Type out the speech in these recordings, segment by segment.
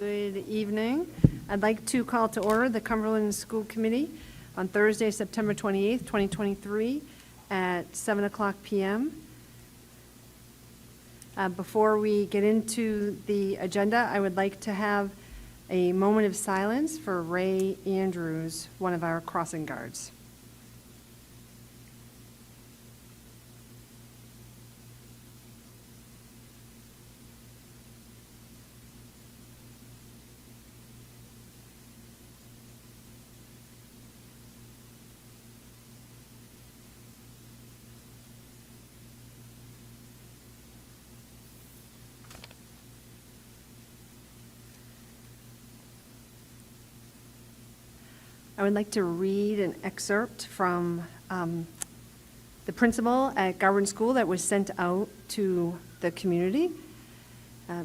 Good evening. I'd like to call to order the Cumberland School Committee on Thursday, September 28th, 2023 at 7 o'clock p.m. Before we get into the agenda, I would like to have a moment of silence for Ray Andrews, one of our crossing guards. I would like to read an excerpt from the principal at Garvin School that was sent out to the community.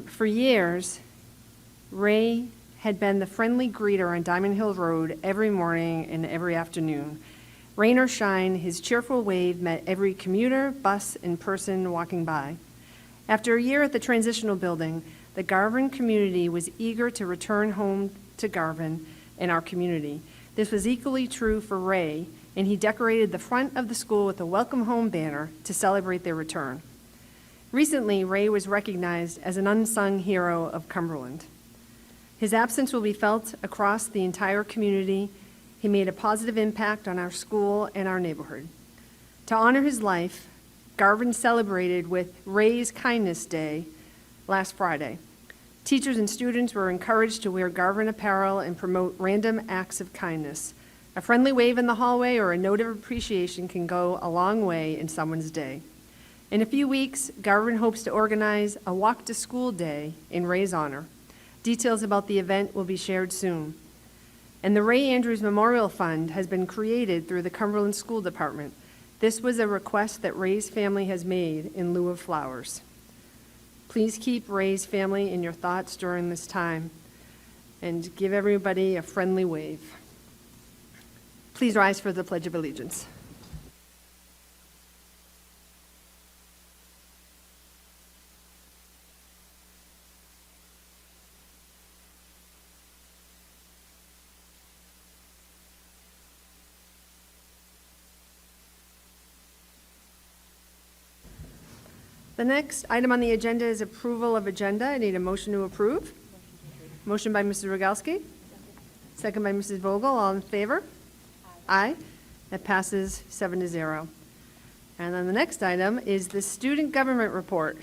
For years, Ray had been the friendly greeter on Diamond Hill Road every morning and every afternoon. Rain or shine, his cheerful wave met every commuter, bus, and person walking by. After a year at the transitional building, the Garvin community was eager to return home to Garvin and our community. This was equally true for Ray, and he decorated the front of the school with a welcome home banner to celebrate their return. Recently, Ray was recognized as an unsung hero of Cumberland. His absence will be felt across the entire community. He made a positive impact on our school and our neighborhood. To honor his life, Garvin celebrated with Ray's Kindness Day last Friday. Teachers and students were encouraged to wear Garvin apparel and promote random acts of kindness. A friendly wave in the hallway or a note of appreciation can go a long way in someone's day. In a few weeks, Garvin hopes to organize a walk to school day in Ray's honor. Details about the event will be shared soon. And the Ray Andrews Memorial Fund has been created through the Cumberland School Department. This was a request that Ray's family has made in lieu of flowers. Please keep Ray's family in your thoughts during this time and give everybody a friendly wave. Please rise for the Pledge of Allegiance. The next item on the agenda is approval of agenda. I need a motion to approve. Motion by Mrs. Rogalski. Second by Mrs. Vogel. All in favor? Aye. That passes 7-0. And then the next item is the student government report.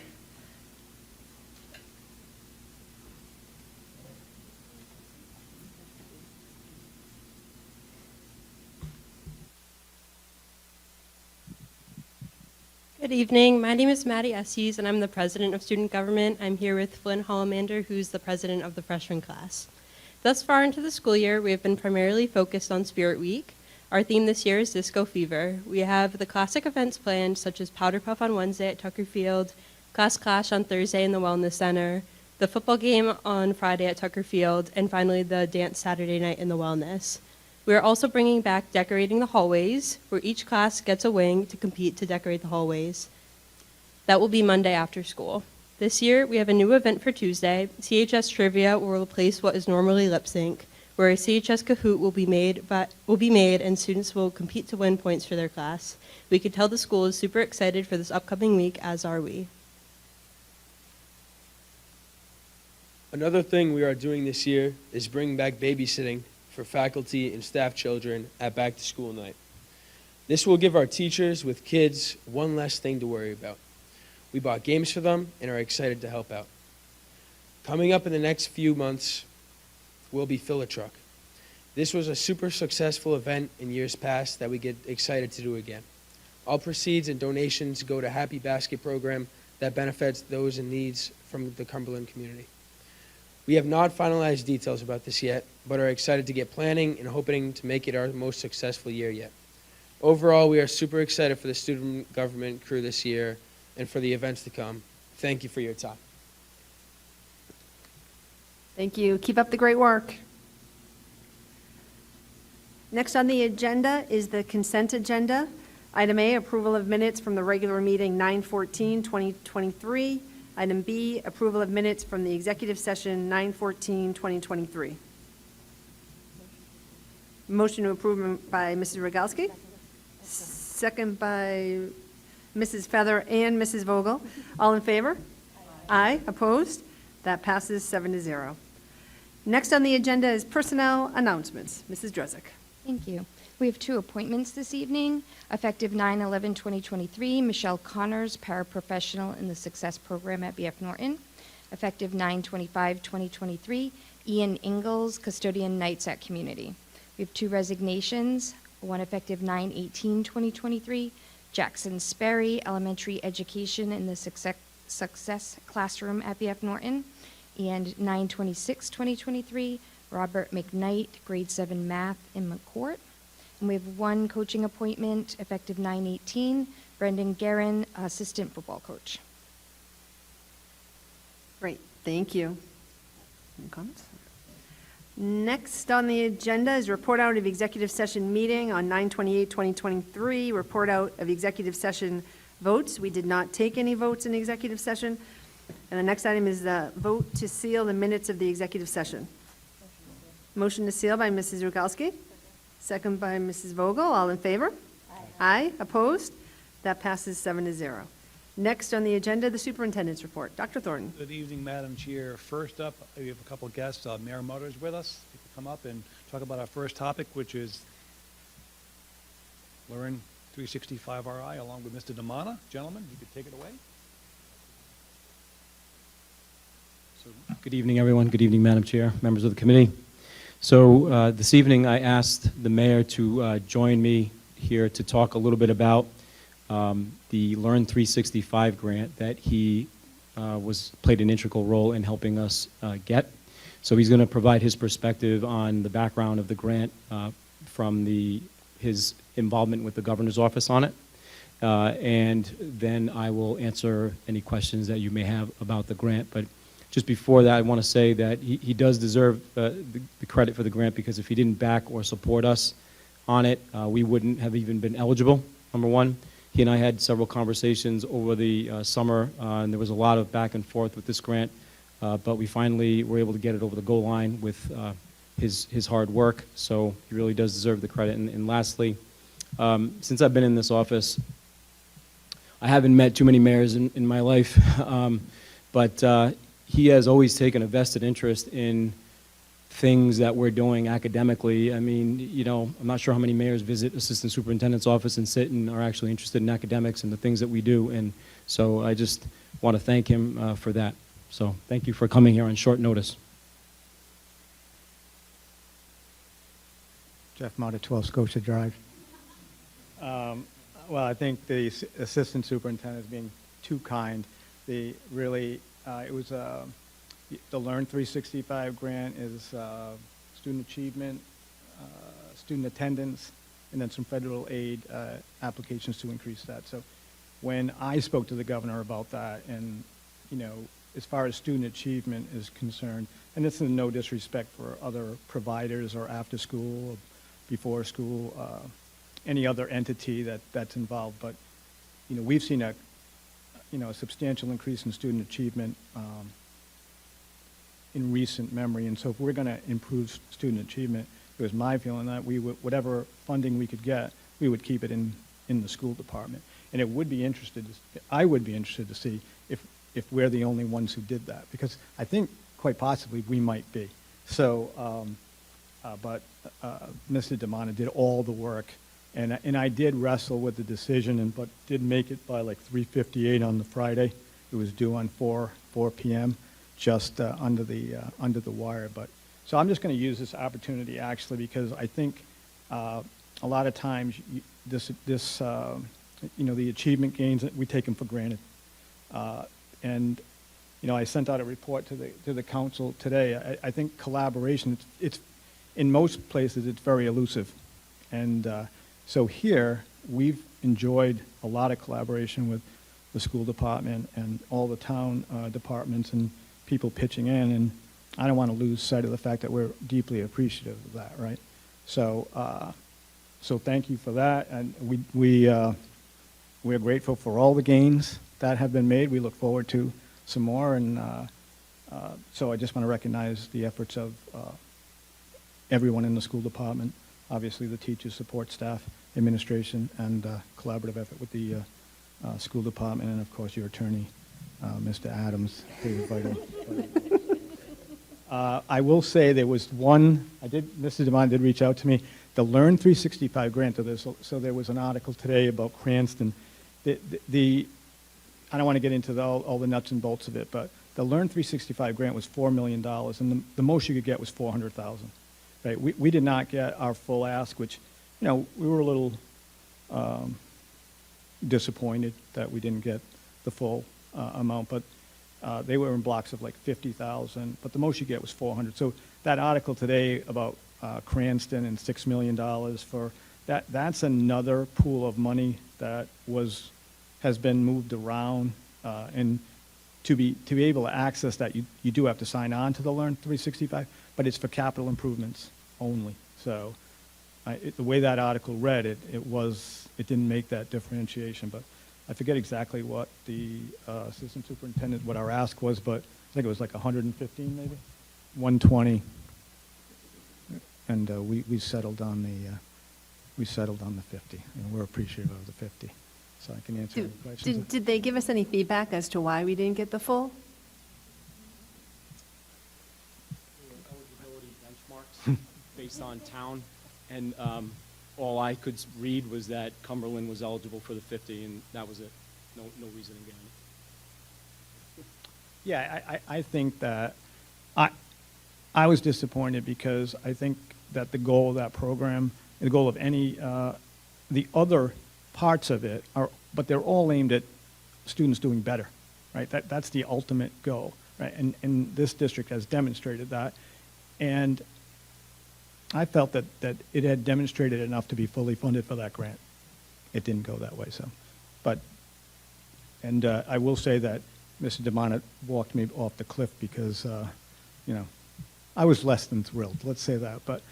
Good evening. My name is Maddie Estes, and I'm the president of student government. I'm here with Flynn Hollamander, who's the president of the freshman class. Thus far into the school year, we have been primarily focused on Spirit Week. Our theme this year is Disco Fever. We have the classic events planned, such as Powder Puff on Wednesday at Tucker Field, Class Clash on Thursday in the Wellness Center, the football game on Friday at Tucker Field, and finally the dance Saturday night in the Wellness. We are also bringing back decorating the hallways, where each class gets a wing to compete to decorate the hallways. That will be Monday after school. This year, we have a new event for Tuesday. CHS Trivia will replace what is normally lip sync, where a CHS Kahoot will be made and students will compete to win points for their class. We can tell the school is super excited for this upcoming week, as are we. Another thing we are doing this year is bringing back babysitting for faculty and staff children at back to school night. This will give our teachers with kids one less thing to worry about. We bought games for them and are excited to help out. Coming up in the next few months will be Fill a Truck. This was a super successful event in years past that we get excited to do again. All proceeds and donations go to Happy Basket program that benefits those in needs from the Cumberland community. We have not finalized details about this yet, but are excited to get planning and hoping to make it our most successful year yet. Overall, we are super excited for the student government crew this year and for the events to come. Thank you for your time. Thank you. Keep up the great work. Next on the agenda is the consent agenda. Item A, approval of minutes from the regular meeting 9/14/2023. Item B, approval of minutes from the executive session 9/14/2023. Motion to approve by Mrs. Rogalski. Second by Mrs. Feather and Mrs. Vogel. All in favor? Aye. Opposed? That passes 7-0. Next on the agenda is personnel announcements. Mrs. Dresik. Thank you. We have 2 appointments this evening. Effective 9/11/2023, Michelle Connors, paraprofessional in the Success Program at BF Norton. Effective 9/25/2023, Ian Ingalls, custodian nights at Community. We have 2 resignations, one effective 9/18/2023, Jackson Sperry, elementary education in the Success Classroom at BF Norton. And 9/26/2023, Robert McKnight, grade 7 math in McCourt. And we have 1 coaching appointment, effective 9/18, Brendan Guerin, assistant football coach. Great, thank you. Any comments? Next on the agenda is report out of executive session meeting on 9/28/2023, report out of executive session votes. We did not take any votes in executive session. And the next item is the vote to seal the minutes of the executive session. Motion to seal by Mrs. Rogalski, second by Mrs. Vogel. All in favor? Aye. Opposed? That passes 7-0. Next on the agenda, the superintendent's report. Dr. Thornton. Good evening, Madam Chair. First up, we have a couple of guests. Mayor Mutter is with us. He can come up and talk about our first topic, which is Learn 365 RI, along with Mr. Damana. Gentlemen, you could take it away. Good evening, everyone. Good evening, Madam Chair, members of the committee. So this evening, I asked the mayor to join me here to talk a little bit about the Learn 365 grant that he played an integral role in helping us get. So he's going to provide his perspective on the background of the grant from his involvement with the governor's office on it. And then I will answer any questions that you may have about the grant. But just before that, I want to say that he does deserve the credit for the grant, because if he didn't back or support us on it, we wouldn't have even been eligible, number one. He and I had several conversations over the summer, and there was a lot of back and forth with this grant, but we finally were able to get it over the goal line with his hard work, so he really does deserve the credit. And lastly, since I've been in this office, I haven't met too many mayors in my life, but he has always taken a vested interest in things that we're doing academically. I mean, you know, I'm not sure how many mayors visit assistant superintendent's office and sit and are actually interested in academics and the things that we do. And so I just want to thank him for that. So thank you for coming here on short notice. Jeff Mott at 12 Scotia Drive. Well, I think the assistant superintendent is being too kind. It was the Learn 365 grant is student achievement, student attendance, and then some federal aid applications to increase that. So when I spoke to the governor about that, and you know, as far as student achievement is concerned, and this is no disrespect for other providers or after school, or before school, any other entity that's involved, but you know, we've seen a substantial increase in student achievement in recent memory, and so if we're going to improve student achievement, it was my feeling that we would, whatever funding we could get, we would keep it in the school department. And I would be interested to see if we're the only ones who did that, because I think quite possibly we might be. So, but Mr. Damana did all the work, and I did wrestle with the decision, but did make it by like 3:58 on the Friday. It was due on 4 p.m. just under the wire. But so I'm just going to use this opportunity actually, because I think a lot of times the achievement gains, we take them for granted. And you know, I sent out a report to the council today. I think collaboration, it's in most places it's very elusive, and so here we've enjoyed a lot of collaboration with the school department and all the town departments and people pitching in, and I don't want to lose sight of the fact that we're deeply appreciative of that, right? So so thank you for that, and we're grateful for all the gains that have been made. We look forward to some more, and so I just want to recognize the efforts of everyone in the school department, obviously the teachers, support staff, administration, and collaborative effort with the school department, and of course your attorney, Mr. Adams, who was vital. I will say there was one, Mr. Devine did reach out to me, the Learn 365 grant. So there was an article today about Cranston. I don't want to get into all the nuts and bolts of it, but the Learn 365 grant was $4 million, and the most you could get was $400,000. Right? We did not get our full ask, which, we were a little disappointed that we didn't get the full amount, but they were in blocks of like 50,000, but the most you get was 400. So that article today about Cranston and $6 million for that's another pool of money that has been moved around, and to be able to access that, you do have to sign on to the Learn 365, but it's for capital improvements only. So the way that article read, it didn't make that differentiation, but I forget exactly what the assistant superintendent, what our ask was, but I think it was like 115 maybe, 120, and we settled on the 50, and we're appreciative of the 50. So I can answer any questions. Did they give us any feedback as to why we didn't get the full? Eligibility benchmarks based on town, and all I could read was that Cumberland was eligible for the 50, and that was it. No reasoning behind it. Yeah, I think that I was disappointed because I think that the goal of that program, the goal of any, the other parts of it but they're all aimed at students doing better, right? That's the ultimate goal, right? And this district has demonstrated that. And I felt that it had demonstrated enough to be fully funded for that grant. It didn't go that way, so. And I will say that Mr. DeMont walked me off the cliff because, I was less than thrilled, let's say that. But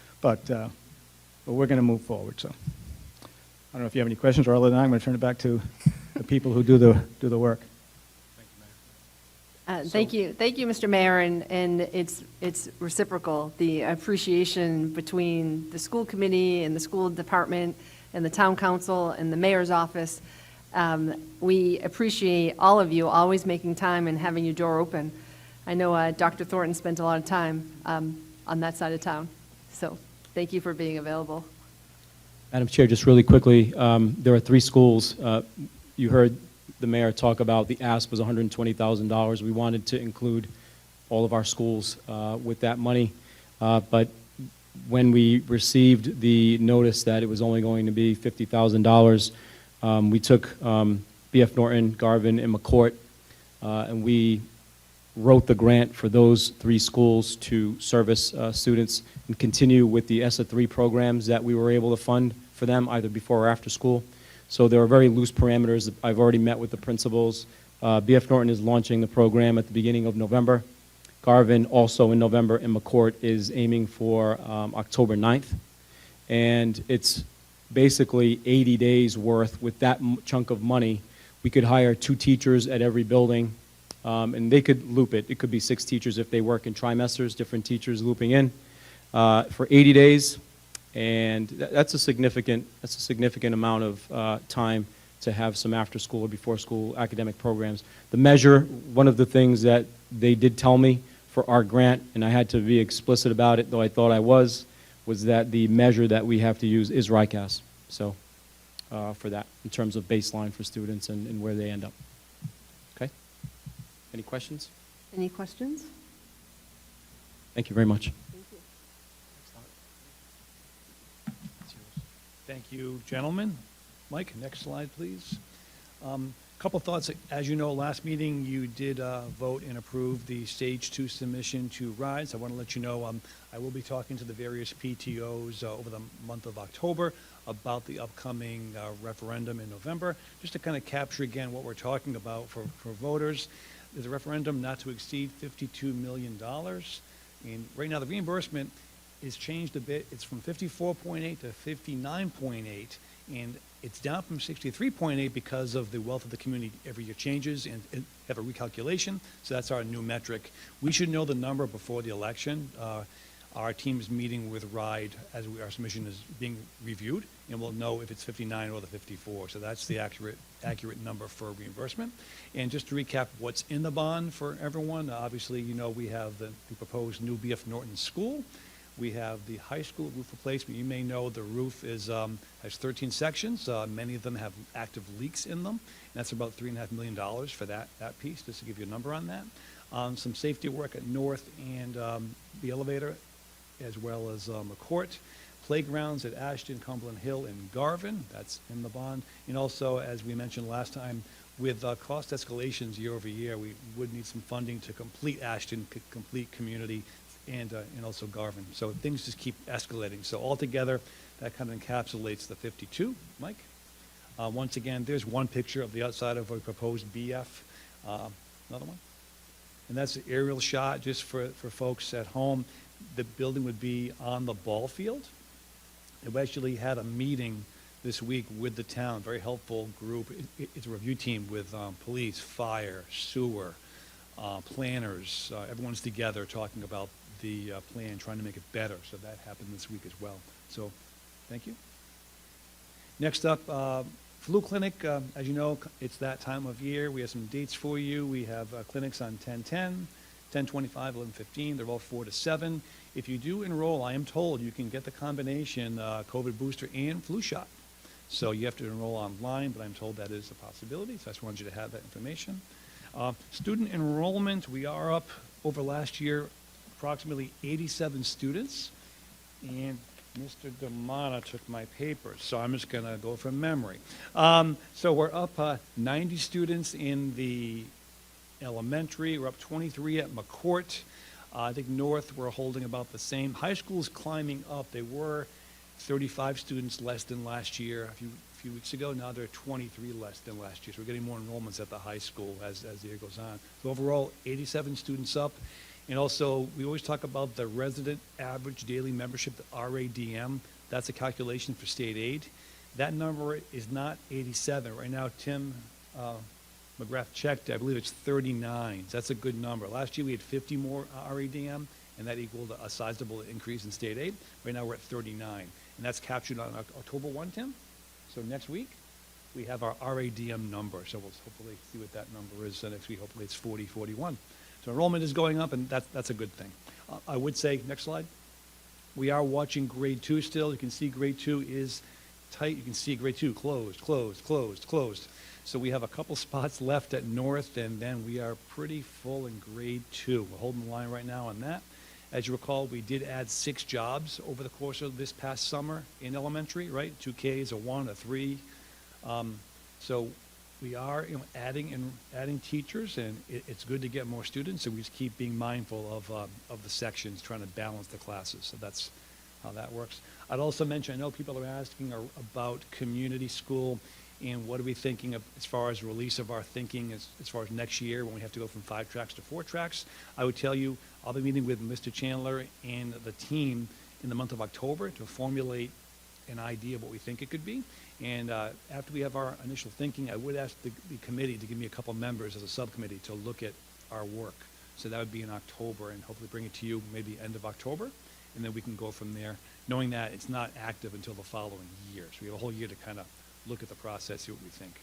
we're going to move forward, so. I don't know if you have any questions, or other than that, I'm going to turn it back to the people who do the work. Thank you, Mr. Mayor, and it's reciprocal, the appreciation between the school committee and the school department and the town council and the mayor's office. We appreciate all of you always making time and having your door open. I know Dr. Thornton spent a lot of time on that side of town, so thank you for being available. Madam Chair, just really quickly, there are 3 schools. You heard the mayor talk about the ask was $120,000. We wanted to include all of our schools with that money, but when we received the notice that it was only going to be $50,000, we took B.F. Norton, Garvin, and McCourt, and we wrote the grant for those 3 schools to service students and continue with the ESSA 3 programs that we were able to fund for them either before or after school. So there are very loose parameters. I've already met with the principals. B.F. Norton is launching the program at the beginning of November. Garvin also in November, and McCourt is aiming for October 9th. And it's basically 80 days worth. With that chunk of money, we could hire 2 teachers at every building, and they could loop it. It could be 6 teachers if they work in trimesters, different teachers looping in for 80 days. And that's a significant amount of time to have some after-school or before-school academic programs. The measure, one of the things that they did tell me for our grant, and I had to be explicit about it, though I thought I was that the measure that we have to use is RICAS. So for that, in terms of baseline for students and where they end up. Okay? Any questions? Any questions? Thank you very much. Thank you, gentlemen. Mike, next slide, please. Couple thoughts. As you know, last meeting you did vote and approve the Stage 2 submission to RISE. I want to let you know I will be talking to the various PTOs over the month of October about the upcoming referendum in November, just to kind of capture again what we're talking about for voters. There's a referendum not to exceed $52 million. And right now the reimbursement is changed a bit. It's from 54.8 to 59.8, and It's down from 63.8 because of the wealth of the community every year changes and have a recalculation, so that's our new metric. We should know the number before the election. Our team's meeting with RIDE as our submission is being reviewed, and we'll know if it's 59 or the 54. So that's the accurate number for reimbursement. And just to recap what's in the bond for everyone, obviously, you know, we have the proposed new BF Norton School. We have the high school roof replacement. You may know the roof is has 13 sections. Many of them have active leaks in them. And that's about $3.5 million for that piece, just to give you a number on that. Some safety work at North and the elevator, as well as McCourt. Playgrounds at Ashton, Cumberland Hill, and Garvin. That's in the bond. And also, as we mentioned last time, with cost escalations year over year, we would need some funding to complete Ashton, complete community, and also Garvin. So things just keep escalating. So altogether, that kind of encapsulates the 52. Mike? Once again, there's one picture of the outside of a proposed BF. Another one? And that's an aerial shot just for folks at home. The building would be on the ball field. We actually had a meeting this week with the town, very helpful group. It's a review team with police, fire, sewer, planners. Everyone's together talking about the plan, trying to make it better. So that happened this week as well. So thank you. Next up, flu clinic. As you know, it's that time of year. We have some dates for you. We have clinics on 10/10, 10/25, 11/15. They're all 4 to 7. If you do enroll, I am told you can get the combination COVID booster and flu shot. So you have to enroll online, but I'm told that is a possibility. So I just wanted you to have that information. Student enrollment, we are up over last year approximately 87 students. And Mr. Damana took my papers, so I'm just going to go from memory. So we're up 90 students in the elementary. We're up 23 at McCourt. I think North, we're holding about the same. High school's climbing up. They were 35 students less than last year a few weeks ago. Now they're 23 less than last year. So we're getting more enrollments at the high school as the year goes on. So overall, 87 students up. And also, we always talk about the resident average daily membership, the RADM. That's a calculation for state aid. That number is not 87. Right now, Tim McGrath checked, I believe it's 39. So that's a good number. Last year, we had 50 more RADM, and that equaled a sizable increase in state aid. Right now, we're at 39. And that's captured on October 1, Tim. So next week, we have our RADM number. So we'll hopefully see what that number is next week. Hopefully, it's 40, 41. So enrollment is going up, and that's a good thing. I would say, next slide, we are watching grade 2 still. You can see grade 2 is tight. You can see grade 2 closed, closed, closed, closed. So we have a couple spots left at North, and then we are pretty full in grade 2. We're holding the line right now on that. As you recall, we did add 6 jobs over the course of this past summer in elementary, right? 2 Ks, a 1, a 3. So we are adding teachers, and it's good to get more students, so we just keep being mindful of the sections, trying to balance the classes. So that's how that works. I'd also mention, I know people are asking about community school, and what are we thinking of as far as release of our thinking as far as next year when we have to go from 5 tracks to 4 tracks. I would tell you, I'll be meeting with Mr. Chandler and the team in the month of October to formulate an idea of what we think it could be. And after we have our initial thinking, I would ask the committee to give me a couple members as a subcommittee to look at our work. So that would be in October, and hopefully bring it to you maybe end of October, and then we can go from there, knowing that it's not active until the following year. So we have a whole year to kind of look at the process, see what we think.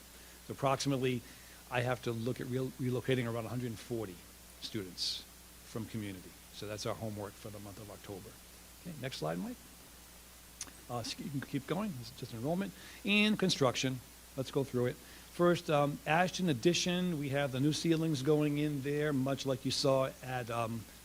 So approximately, I have to look at relocating around 140 students from community. So that's our homework for the month of October. Okay, next slide, Mike. You can keep going. This is just enrollment and construction. Let's go through it. First, Ashton Addition. We have the new ceilings going in there, much like you saw at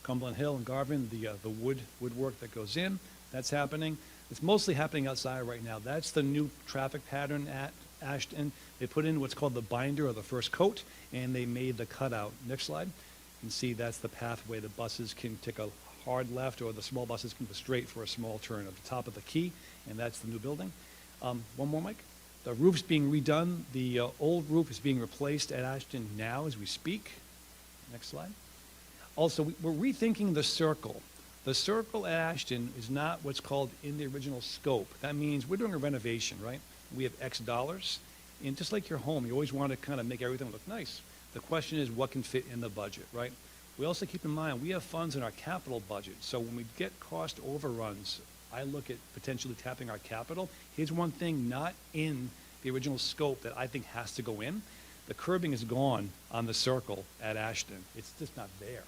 Cumberland Hill and Garvin. The woodwork that goes in, that's happening. It's mostly happening outside right now. That's the new traffic pattern at Ashton. They put in what's called the binder or the first coat, and they made the cutout. Next slide. You can see that's the pathway. The buses can take a hard left, or the small buses can go straight for a small turn at the top of the key, and that's the new building. One more, Mike. The roof's being redone. The old roof is being replaced at Ashton now as we speak. Next slide. Also, we're rethinking the circle. The circle at Ashton is not what's called in the original scope. That means we're doing a renovation, right? we have X dollars. And just like your home, you always want to kind of make everything look nice. The question is what can fit in the budget, right? We also keep in mind, we have funds in our capital budget. So when we get cost overruns, I look at potentially tapping our capital. Here's one thing not in the original scope that I think has to go in. The curbing is gone on the circle at Ashton. It's just not there.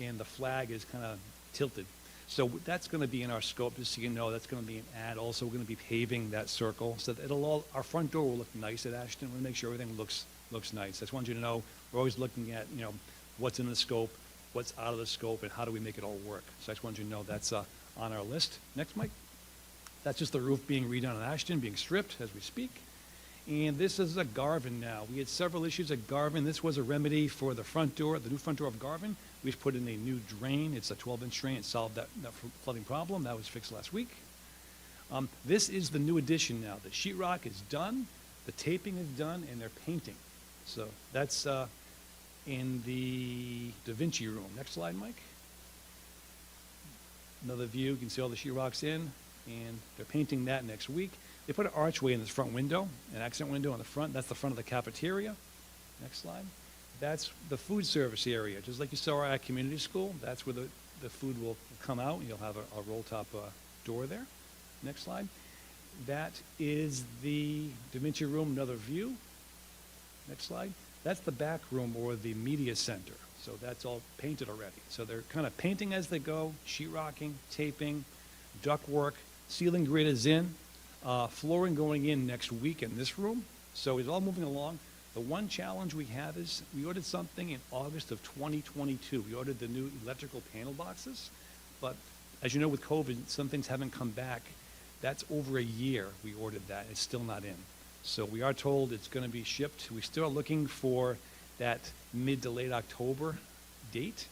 And the flag is kind of tilted. So that's going to be in our scope, just so you know, that's going to be an add. Also, we're going to be paving that circle so that our front door will look nice at Ashton. We'll make sure everything looks nice. I just want you to know, we're always looking at, what's in the scope, what's out of the scope, and how do we make it all work. So I just want you to know that's on our list. Next, Mike. That's just the roof being redone at Ashton, being stripped as we speak. And this is a Garvin now. We had several issues at Garvin. This was a remedy for the front door, the new front door of Garvin. We just put in a new drain. It's a 12-inch drain. It solved that flooding problem. That was fixed last week. This is the new addition now. The sheetrock is done, the taping is done, and they're painting. So that's in the Da Vinci room. Next slide, Mike. Another view. You can see all the sheetrock's in, and they're painting that next week. They put an archway in this front window, an accent window on the front. That's the front of the cafeteria. Next slide. That's the food service area. Just like you saw at community school, that's where the food will come out. You'll have a roll-top door there. Next slide. That is the Da Vinci room, another view. Next slide. That's the back room or the media center. So that's all painted already. So they're kind of painting as they go, sheetrocking, taping, ductwork, ceiling grid is in. Flooring going in next week in this room. So it's all moving along. The one challenge we have is we ordered something in August of 2022. We ordered the new electrical panel boxes. But as you know, with COVID, some things haven't come back. That's over a year we ordered that. It's still not in. So we are told it's going to be shipped. We still are looking for that mid to late October date.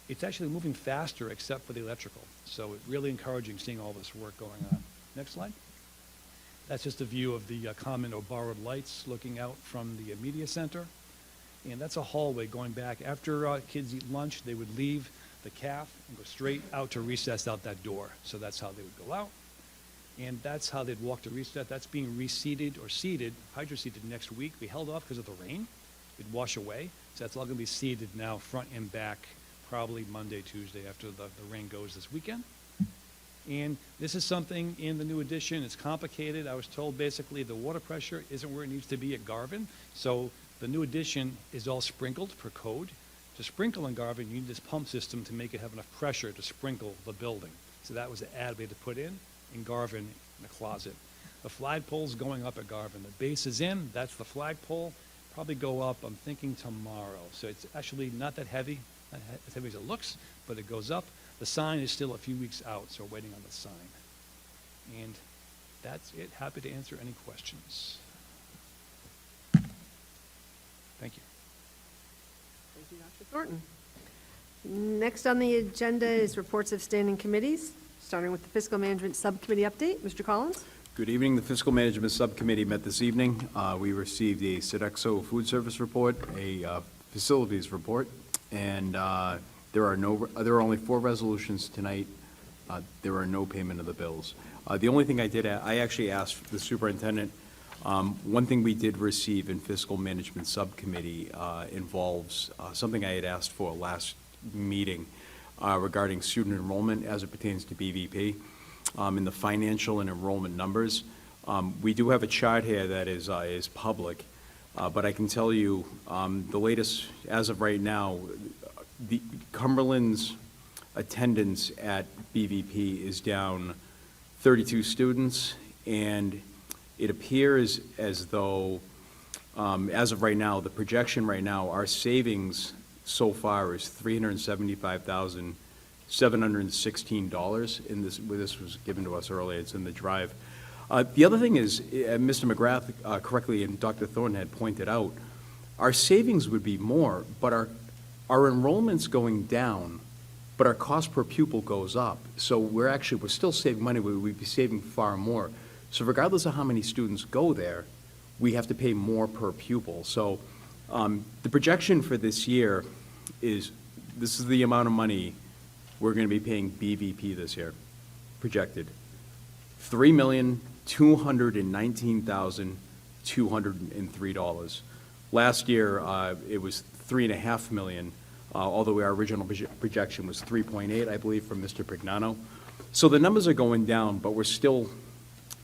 It's actually moving faster except for the electrical. So it's really encouraging seeing all this work going on. Next slide. That's just a view of the common or borrowed lights looking out from the media center. And that's a hallway going back. After kids eat lunch, they would leave the caf and go straight out to recess out that door. So that's how they would go out. And that's how they'd walk to recess. That's being reseeded or seeded, hydro-seeded next week. We held off because of the rain. It'd wash away. So that's all going to be seeded now, front and back, probably Monday, Tuesday after the rain goes this weekend. And this is something in the new addition. It's complicated. I was told basically the water pressure isn't where it needs to be at Garvin. So the new addition is all sprinkled per code. To sprinkle in Garvin, you need this pump system to make it have enough pressure to sprinkle the building. So that was the add we had to put in Garvin in the closet. The flagpole's going up at Garvin. The base is in. That's the flagpole. Probably go up, I'm thinking, tomorrow. So it's actually not that heavy, not as heavy as it looks, but it goes up. The sign is still a few weeks out, so we're waiting on the sign. And that's it. Happy to answer any questions. Thank you. Thank you, Dr. Thornton. Next on the agenda is reports of standing committees, starting with the Fiscal Management Subcommittee update. Mr. Collins? Good evening. The Fiscal Management Subcommittee met this evening. We received a Sodexo food service report, a facilities report, and there are only 4 resolutions tonight. There are no payment of the bills. The only thing I actually asked the superintendent, one thing we did receive in Fiscal Management Subcommittee involves something I had asked for last meeting regarding student enrollment as it pertains to BVP. In the financial and enrollment numbers. We do have a chart here that is public, but I can tell you the latest, as of right now, the Cumberland's attendance at BVP is down 32 students, and it appears as though, as of right now, the projection right now, our savings so far is $375,716 in this. This was given to us earlier. It's in the drive. The other thing is, Mr. McGrath correctly and Dr. Thornton had pointed out, our savings would be more, but our enrollment's going down, but our cost per pupil goes up. So we're still saving money. We'd be saving far more. So regardless of how many students go there, we have to pay more per pupil. So the projection for this year is, this is the amount of money we're going to be paying BVP this year, projected. $219,203. Last year, it was $3.5 million, although our original projection was 3.8, I believe, from Mr. Prignano. So the numbers are going down, but we're still,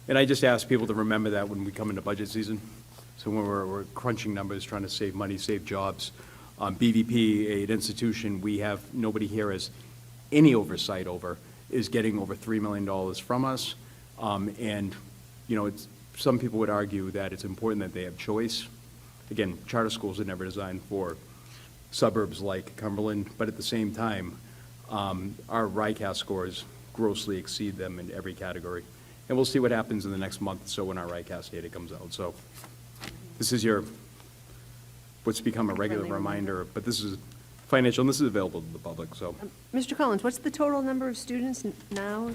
and I just ask people to remember that when we come into budget season. So when we're crunching numbers, trying to save money, save jobs. BVP, an institution we have, nobody here has any oversight over, is getting over $3 million from us. And, you know, some people would argue that it's important that they have choice. Again, charter schools are never designed for suburbs like Cumberland, but at the same time, our RICAS scores grossly exceed them in every category. And we'll see what happens in the next month or so when our RICAS data comes out. So this is what's become a regular reminder, but this is financial, and this is available to the public, so. Mr. Collins, what's the total number of students now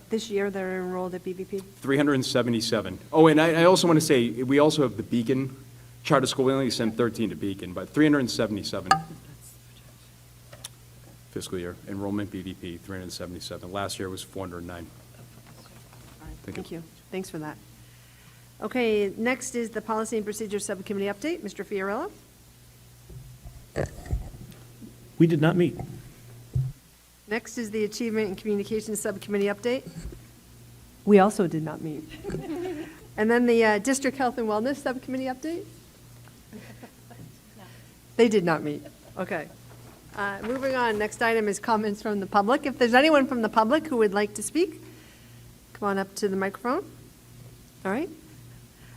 this year that are enrolled at BVP? 377. Oh, and I also want to say, we also have the Beacon Charter School. We only sent 13 to Beacon, but 377 fiscal year. Enrollment BVP, 377. Last year was 409. Thank you. Thanks for that. Okay, next is the Policy and Procedure Subcommittee update. Mr. Fiorello? We did not meet. Next is the Achievement and Communications Subcommittee update. We also did not meet. And then the District Health and Wellness Subcommittee update? They did not meet. Okay. Moving on, next item is comments from the public. If there's anyone from the public who would like to speak, come on up to the microphone. All right.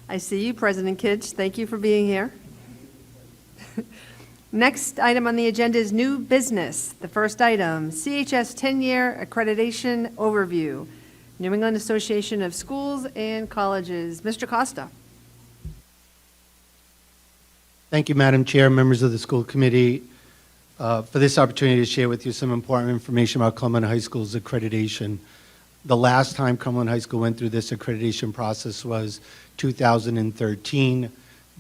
I see you, President Kitch. Thank you for being here. Next item on the agenda is new business. The first item, CHS 10-year accreditation overview, New England Association of Schools and Colleges. Mr. Costa. Thank you, Madam Chair, members of the school committee, for this opportunity to share with you some important information about Cumberland High School's accreditation. The last time Cumberland High School went through this accreditation process was 2013.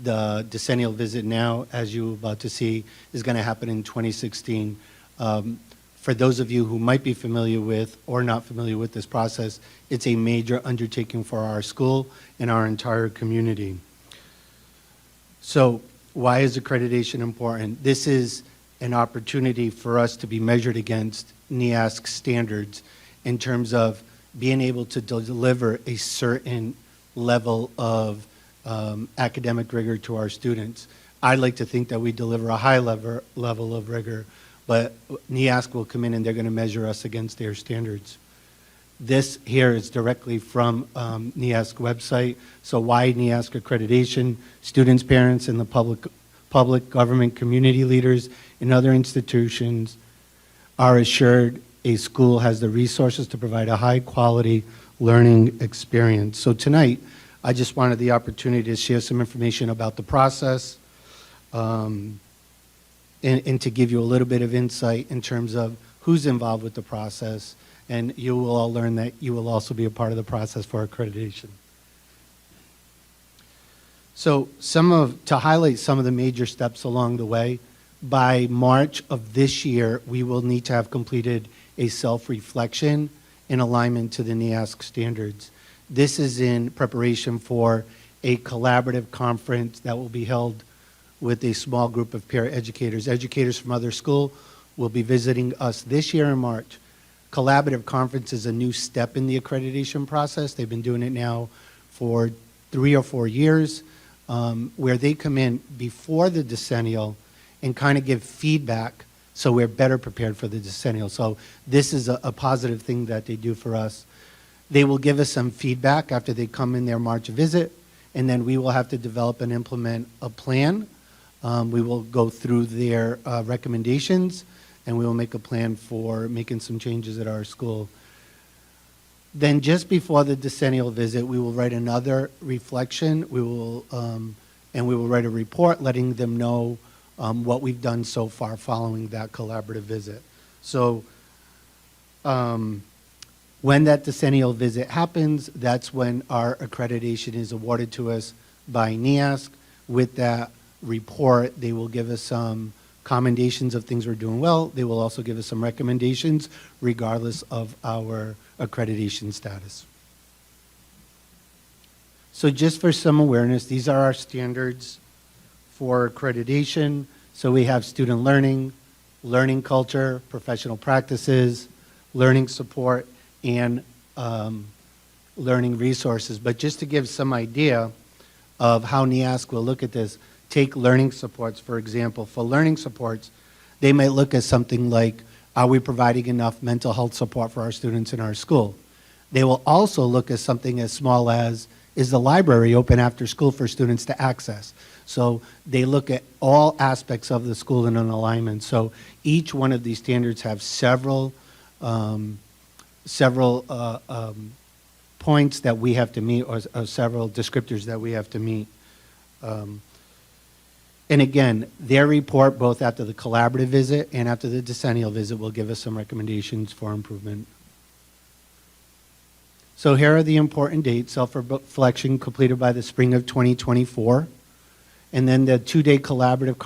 The decennial visit now, as you're about to see, is going to happen in 2016. For those of you who might be familiar with or not familiar with this process, it's a major undertaking for our school and our entire community. So why is accreditation important? This is an opportunity for us to be measured against NEASC standards in terms of being able to deliver a certain level of academic rigor to our students. I'd like to think that we deliver a high level of rigor, but NEASC will come in and they're going to measure us against their standards. This here is directly from NEASC website. So why NEASC accreditation? Students, parents, and the public government community leaders and other institutions are assured a school has the resources to provide a high quality learning experience. So tonight, I just wanted the opportunity to share some information about the process and to give you a little bit of insight in terms of who's involved with the process, and you will all learn that you will also be a part of the process for accreditation. So to highlight some of the major steps along the way, by March of this year, we will need to have completed a self-reflection in alignment to the NEASC standards. This is in preparation for a collaborative conference that will be held with a small group of peer educators. Educators from other schools will be visiting us this year in March. Collaborative conference is a new step in the accreditation process. They've been doing it now for 3 or 4 years, where they come in before the decennial and kind of give feedback so we're better prepared for the decennial. So this is a positive thing that they do for us. They will give us some feedback after they come in their March visit, and then we will have to develop and implement a plan. We will go through their recommendations, and we will make a plan for making some changes at our school. Then just before the decennial visit, we will write another reflection. We will write a report letting them know what we've done so far following that collaborative visit. So when that decennial visit happens, that's when our accreditation is awarded to us by NEASC. With that report, they will give us some commendations of things we're doing well. They will also give us some recommendations regardless of our accreditation status. So just for some awareness, these are our standards for accreditation. So we have student learning, learning culture, professional practices, learning support, and learning resources. But just to give some idea of how NEASC will look at this, take learning supports, for example. For learning supports, they might look at something like, are we providing enough mental health support for our students in our school? They will also look at something as small as, is the library open after school for students to access? So they look at all aspects of the school in an alignment. So each one of these standards have several points that we have to meet, or several descriptors that we have to meet. And again, their report, both after the collaborative visit and after the decennial visit, will give us some recommendations for improvement. So here are the important dates. Self-reflection completed by the spring of 2024. And then the 2-day collaborative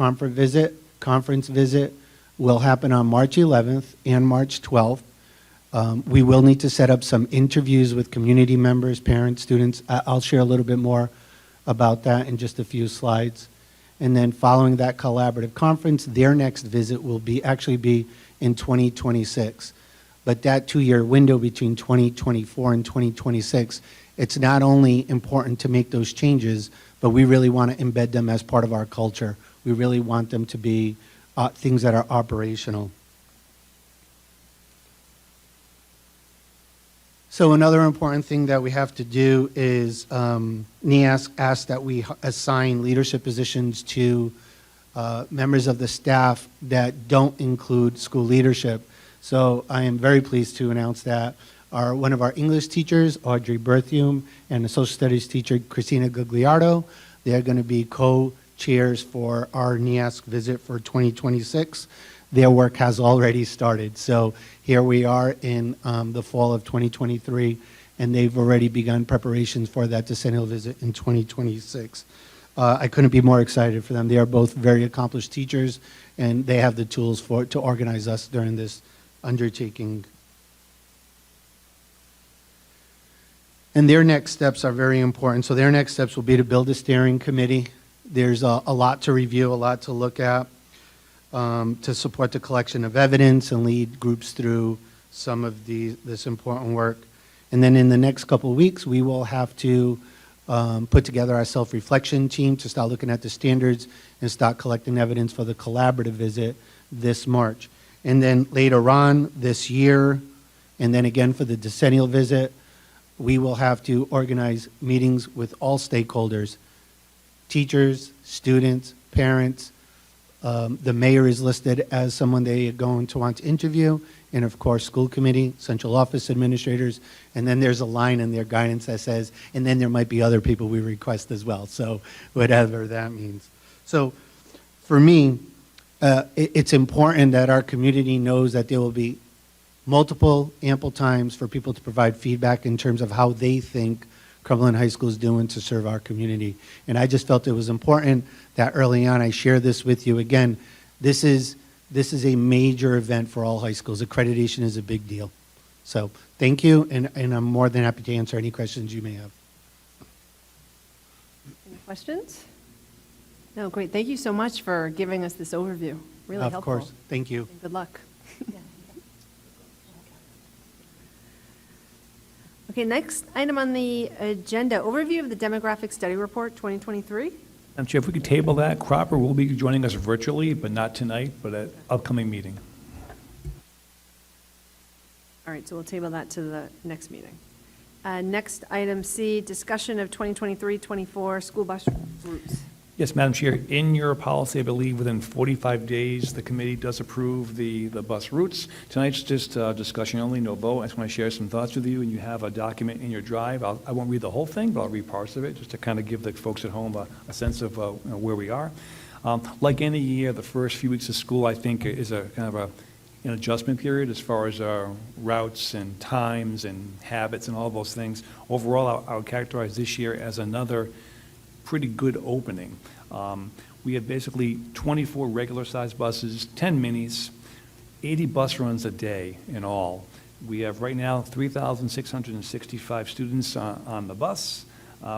conference visit will happen on March 11th and March 12th. We will need to set up some interviews with community members, parents, students. I'll share a little bit more about that in just a few slides. And then following that collaborative conference, their next visit will actually be in 2026. But that 2-year window between 2024 and 2026, it's not only important to make those changes, but we really want to embed them as part of our culture. We really want them to be things that are operational. So another important thing that we have to do is NEASC asks that we assign leadership positions to members of the staff that don't include school leadership. So I am very pleased to announce that one of our English teachers, Audrey Berthium, and the social studies teacher, Christina Gugliardo, they're going to be co-chairs for our NEASC visit for 2026. Their work has already started. So here we are in the fall of 2023, and they've already begun preparations for that decennial visit in 2026. I couldn't be more excited for them. They are both very accomplished teachers, and they have the tools to organize us during this undertaking. And their next steps are very important. So their next steps will be to build a steering committee. There's a lot to review, a lot to look at, to support the collection of evidence and lead groups through some of this important work. And then in the next couple of weeks, we will have to put together our self-reflection team to start looking at the standards and start collecting evidence for the collaborative visit this March. And then later on this year, and then again for the decennial visit, we will have to organize meetings with all stakeholders, teachers, students, parents. The mayor is listed as someone they are going to want to interview, and of course, school committee, central office administrators, and then there's a line in their guidance that says, and then there might be other people we request as well, so whatever that means. So for me, it's important that our community knows that there will be ample times for people to provide feedback in terms of how they think Cumberland High School is doing to serve our community. And I just felt it was important that early on I share this with you. Again, this is a major event for all high schools. Accreditation is a big deal. So thank you, and I'm more than happy to answer any questions you may have. Any questions? No, great. Thank you so much for giving us this overview. Really helpful. Of course. Thank you. And good luck. Okay, next item on the agenda, overview of the demographic study report 2023. Madam Chair, if we could table that, Cropper will be joining us virtually, but not tonight, but at upcoming meeting. All right, so we'll table that to the next meeting. Next, item C, discussion of 2023-24 school bus routes. Yes, Madam Chair, in your policy, I believe within 45 days, the committee does approve the bus routes. Tonight's just discussion only, no vote. I just want to share some thoughts with you, and you have a document in your drive. I won't read the whole thing, but I'll read parts of it, just to kind of give the folks at home a sense of where we are. Like any year, the first few weeks of school, I think, is a kind of an adjustment period as far as our routes and times and habits and all those things. Overall, I would characterize this year as another pretty good opening. We had basically 24 regular-sized buses, 10 minis, 80 bus runs a day in all. We have right now 3,665 students on the bus.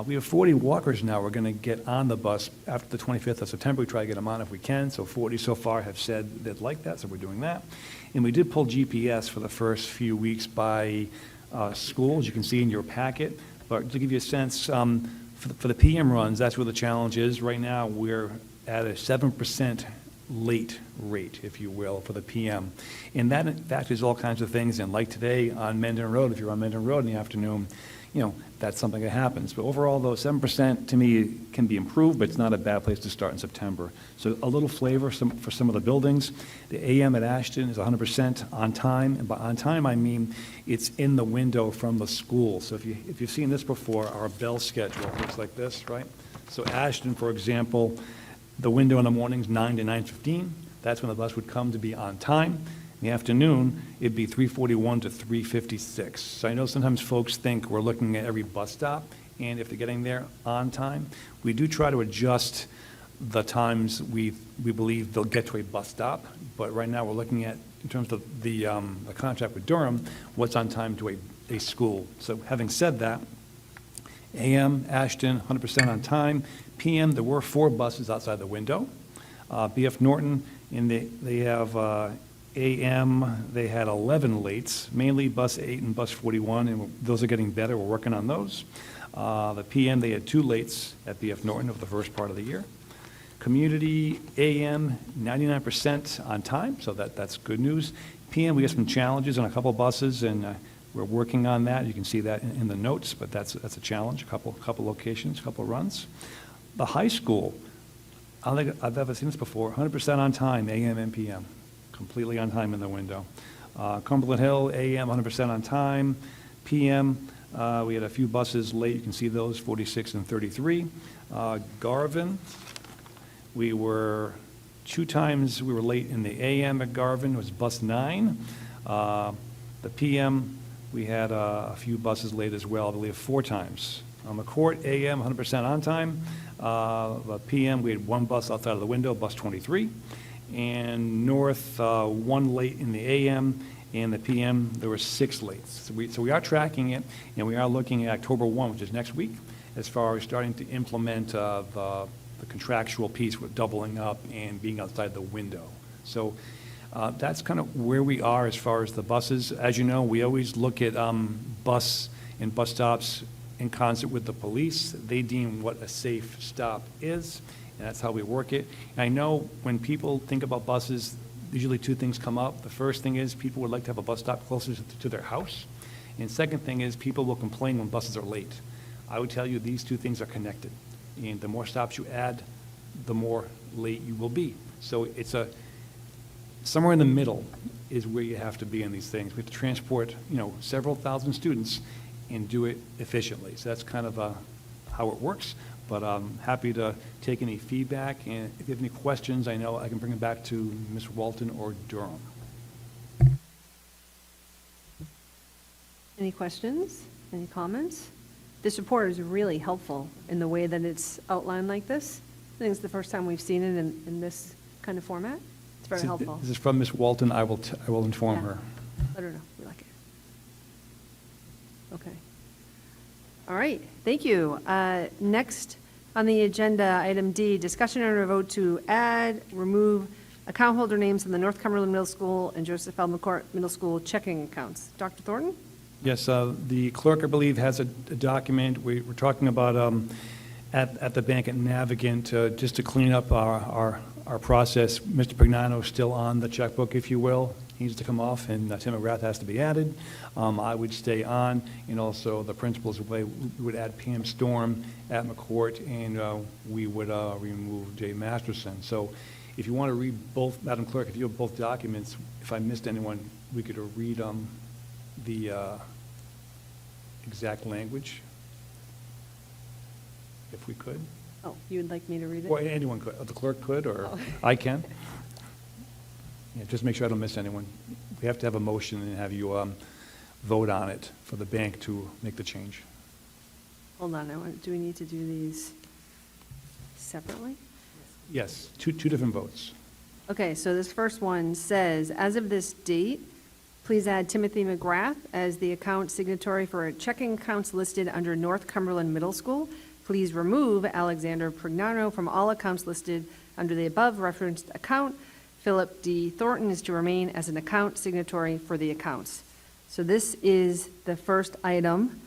We have 40 walkers now. We're going to get on the bus after the 25th of September. We try to get them on if we can. So 40 so far have said they'd like that, so we're doing that. And we did pull GPS for the first few weeks by schools. You can see in your packet. But to give you a sense, for the PM runs, that's where the challenge is. Right now, we're at a 7% late rate, if you will, for the PM. And that, in fact, is all kinds of things. And like today on Mendon Road, if you're on Mendon Road in the afternoon, that's something that happens. But overall, though, 7% to me can be improved, but it's not a bad place to start in September. So a little flavor for some of the buildings. The AM at Ashton is 100% on time. And by on time, I mean it's in the window from the school. So if you've seen this before, our bell schedule looks like this, right? So Ashton, for example, the window in the mornings, 9 to 9:15. That's when the bus would come to be on time. In the afternoon, it'd be 3:41 to 3:56. So I know sometimes folks think we're looking at every bus stop, and if they're getting there on time, we do try to adjust the times we believe they'll get to a bus stop. But right now, we're looking at, in terms of the contract with Durham, what's on time to a school. So having said that, AM, Ashton, 100% on time. PM, there were 4 buses outside the window. BF Norton, and they have AM, they had 11 lates, mainly bus 8 and bus 41, and those are getting better. We're working on those. The PM, they had 2 lates at BF Norton over the first part of the year. Community AM, 99% on time, so that's good news. PM, we have some challenges on a couple buses, and we're working on that. You can see that in the notes, but that's a challenge, a couple locations, a couple runs. The high school, I don't think I've ever seen this before, 100% on time, AM and PM, completely on time in the window. Cumberland Hill, AM, 100% on time. PM, we had a few buses late. You can see those, 46 and 33. Garvin, we were 2 times we were late in the AM at Garvin. It was bus 9. The PM, we had a few buses late as well, I believe 4 times. On McCourt, AM, 100% on time. The PM, we had 1 bus outside of the window, bus 23. And North, 1 late in the AM, and the PM, there were 6 late. So we are tracking it, and we are looking at October 1, which is next week, as far as starting to implement the contractual piece with doubling up and being outside the window. So that's kind of where we are as far as the buses. As you know, we always look at bus and bus stops in concert with the police. They deem what a safe stop is, and that's how we work it. And I know when people think about buses, usually 2 things come up. The first thing is people would like to have a bus stop closer to their house. And second thing is people will complain when buses are late. I would tell you these 2 things are connected. And the more stops you add, the more late you will be. So it's somewhere in the middle is where you have to be in these things. We have to transport, several thousand students and do it efficiently. So that's kind of how it works. But I'm happy to take any feedback. And if you have any questions, I know I can bring them back to Ms. Walton or Durham. Any questions? Any comments? This report is really helpful in the way that it's outlined like this. I think it's the first time we've seen it in this kind of format. It's very helpful. This is from Ms. Walton. I will inform Yeah. her. Let her know. We like it. Okay. All right. Thank you. Next on the agenda, item D, discussion and a vote to add, remove account holder names in the North Cumberland Middle School and Joseph L. McCourt Middle School checking accounts. Dr. Thornton? Yes, the clerk, I believe, has a document. We're talking about at the bank at Navigant, just to clean up our process. Mr. Pignano is still on the checkbook, if you will. He needs to come off, and Tim McGrath has to be added. I would stay on, and also the principals would add Pam Storm at McCourt, and we would remove Jay Masterson. So if you want to read both, Madam Clerk, if you have both documents, if I missed anyone, we could read the exact language, if we could. Oh, you would like me to read it? Or anyone could. The clerk could, or Oh. I can. Yeah, just make sure I don't miss anyone. We have to have a motion and have you vote on it for the bank to make the change. Hold on. Do we need to do these separately? Yes, two different votes. Okay, so this first one says, as of this date, Please add Timothy McGrath as the account signatory for checking accounts listed under North Cumberland Middle School. Please remove Alexander Prignano from all accounts listed under the above referenced account. Philip D. Thornton is to remain as an account signatory for the accounts. So this is the first item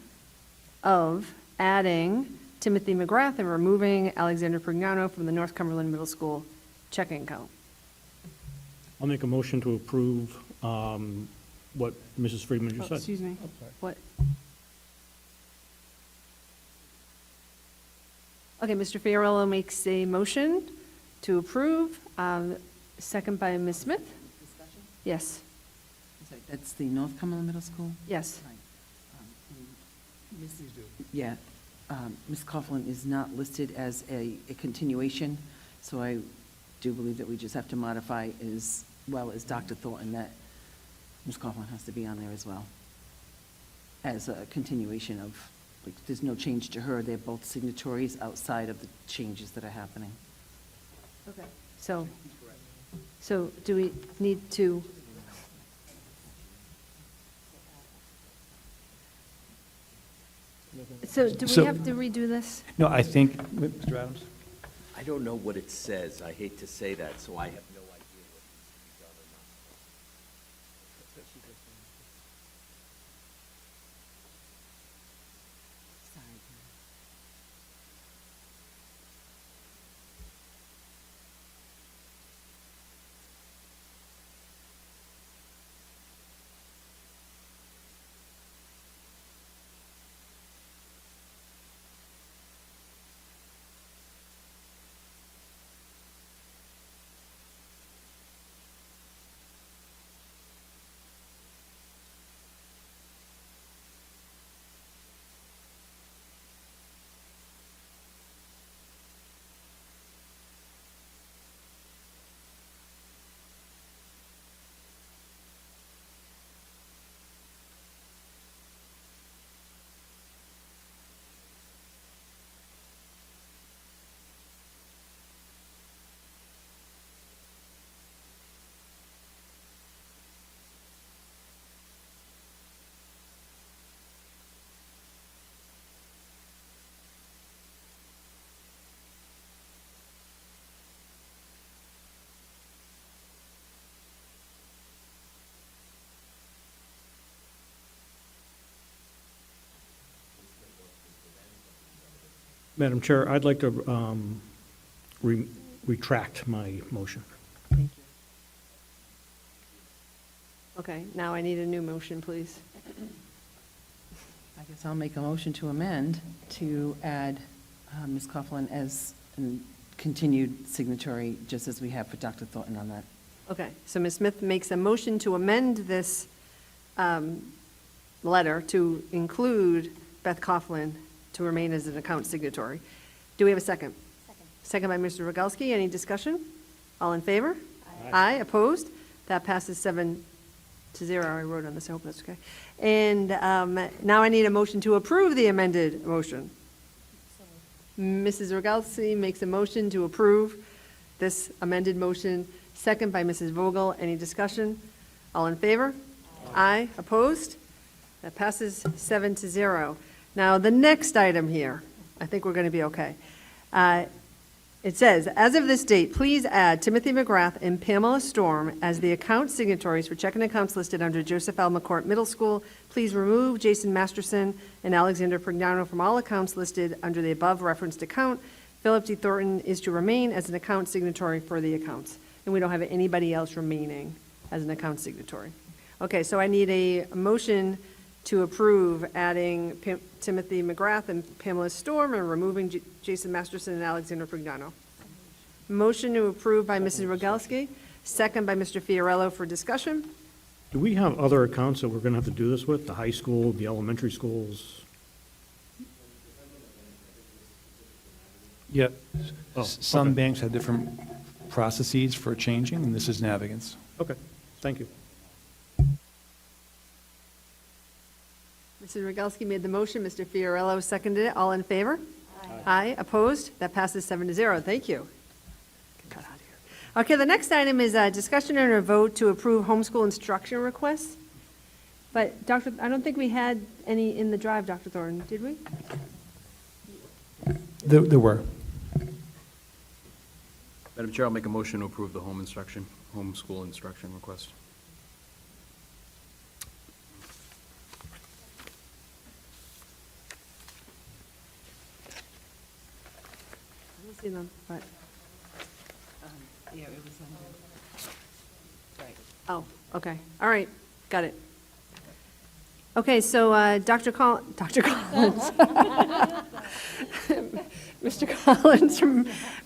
of adding Timothy McGrath and removing Alexander Prignano from the North Cumberland Middle School checking account. I'll make a motion to approve what Mrs. Friedman Oh, just said. excuse me. What? Okay, Mr. Fiorello makes a motion to approve, second by Ms. Smith. Discussion? Yes, Sorry, that's the North Cumberland Middle School? yes. Right. Yeah, Ms. Coughlin is not listed as a continuation, so I do believe that we just have to modify as well as Dr. Thornton, that Ms. Coughlin has to be on there as well, as a continuation of, like, there's no change to her, they're both signatories outside of the changes that are happening. Okay. So do we need to? So do we So- have to redo this? No, I think, Mr. Adams? I don't know what it says. I hate to say that, so I have no idea what needs to be done or not. Sorry. Madam Chair, I'd like to retract my motion. Thank you. Okay, now I need a new motion, please. I guess I'll make a motion to amend to add Ms. Coughlin as a continued signatory, just as we have for Dr. Thornton on that. Okay, so Ms. Smith makes a motion to amend this letter to include Beth Coughlin to remain as an account signatory. Do we have a second? Second by Mr. Rogalski. Any discussion? All in favor? Aye. Opposed? That passes 7-0. I wrote on this, I hope that's okay. And now I need a motion to approve the amended motion. Mrs. Rogalski makes a motion to approve this amended motion, second by Mrs. Vogel. Any discussion? All in favor? Aye. Opposed? That passes 7-0. Now, the next item here, I think we're going to be okay. It says, as of this date, please add Timothy McGrath and Pamela Storm as the account signatories for checking accounts listed under Joseph L. McCourt Middle School. Please remove Jason Masterson and Alexander Prignano from all accounts listed under the above referenced account. Philip D. Thornton is to remain as an account signatory for the accounts. And we don't have anybody else remaining as an account signatory. Okay, so I need a motion to approve adding Timothy McGrath and Pamela Storm and removing Jason Masterson and Alexander Prignano. Motion to approve by Mrs. Rogalski, second by Mr. Fiorello for discussion. Do we have other accounts that we're going to have to do this with? The high school, the elementary schools? Yeah, Oh, some okay. banks have different processes for changing, and this is Navigant's. Okay, thank you. Mrs. Rogalski made the motion, Mr. Fiorello seconded it. All in favor? Aye. Opposed? That passes 7-0. Thank you. Get that out of here. Okay, the next item is a discussion and a vote to approve homeschool instruction requests. But I don't think we had any in the drive, Dr. Thornton, did we? There were. Madam Chair, I'll make a motion to approve the homeschool instruction request. I don't see them, but, Yeah, it was under, right. oh, okay, all right, got it. Okay, so Dr. Collins, Mr. Collins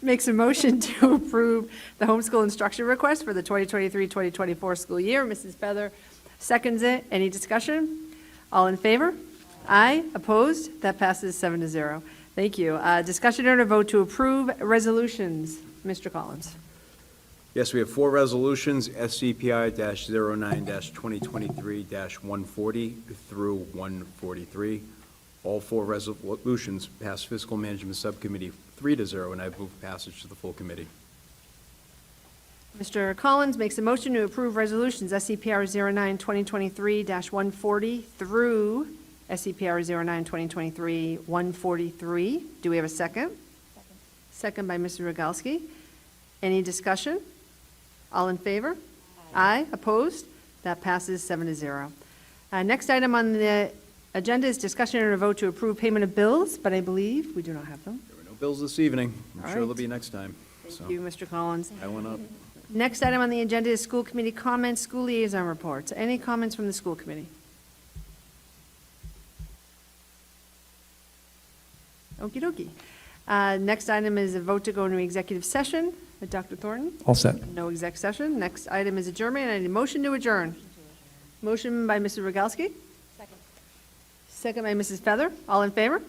makes a motion to approve the homeschool instruction request for the 2023-2024 school year. Mrs. Feather seconds it. Any discussion? All in favor? Aye. Opposed? That passes 7-0. Thank you. Discussion and a vote to approve resolutions. Mr. Collins. Yes, we have 4 resolutions, SCPI-09-2023-140 through 143. All 4 resolutions passed Fiscal Management Subcommittee 3-0, and I move passage to the full committee. Mr. Collins makes a motion to approve resolutions SCPR 09-2023-140 through SCPR 09-2023-143. Do we have a second? Second by Mr. Rogalski. Any discussion? All in favor? Aye. Opposed? That passes 7-0. Next item on the agenda is discussion and a vote to approve payment of bills, but I believe we do not have them. There were no bills this evening. I'm All sure there'll right. be next time. Thank you, Mr. Collins. I went up. Next item on the agenda is school committee comments, school liaison reports. Any comments from the school committee? Okey dokey. Next item is a vote to go into executive session. Dr. Thornton? All set. No exec session. Next item is adjournment. I need a motion to adjourn. Motion by Mr. Rogalski. Second by Mrs. Feather. All in favor?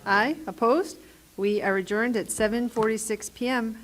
Aye. Opposed? We are adjourned at 7:46 PM.